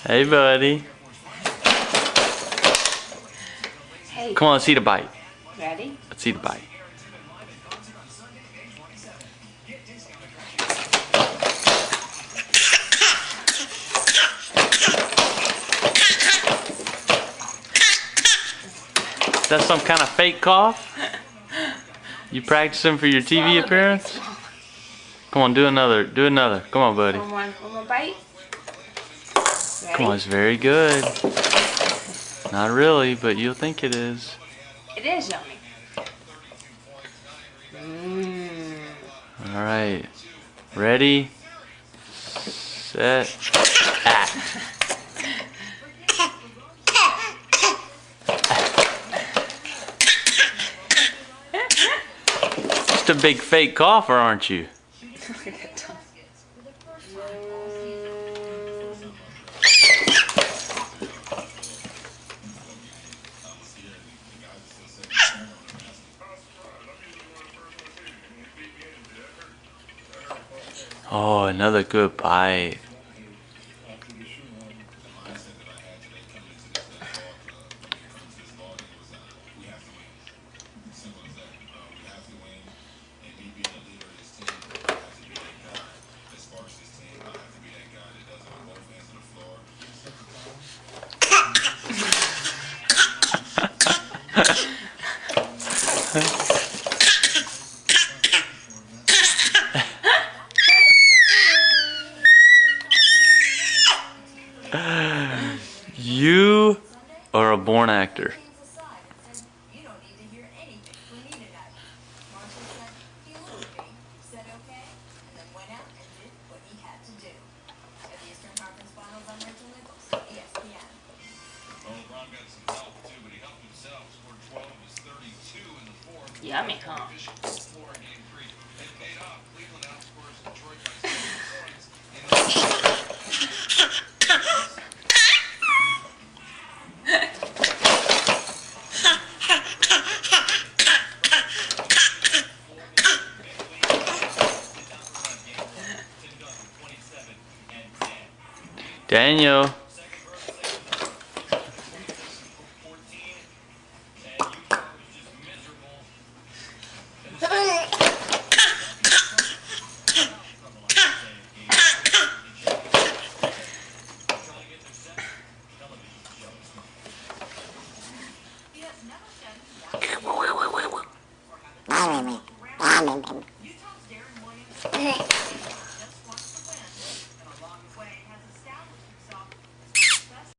Hey, buddy. Hey. Come on, let's eat a bite. Ready? Let's eat a bite. Is that some kind of fake cough? You practicing for your TV appearance? Come on, do another. Do another. Come on, buddy. One more bite. Ready? Come on, it's very good. Not really, but you'll think it is. It is yummy. Mmm. All right. Ready, set, act. Just a big fake cougher, aren't you? Look at that tongue. Oh, another good bite. You are a born actor. Yummy, huh? Daniel.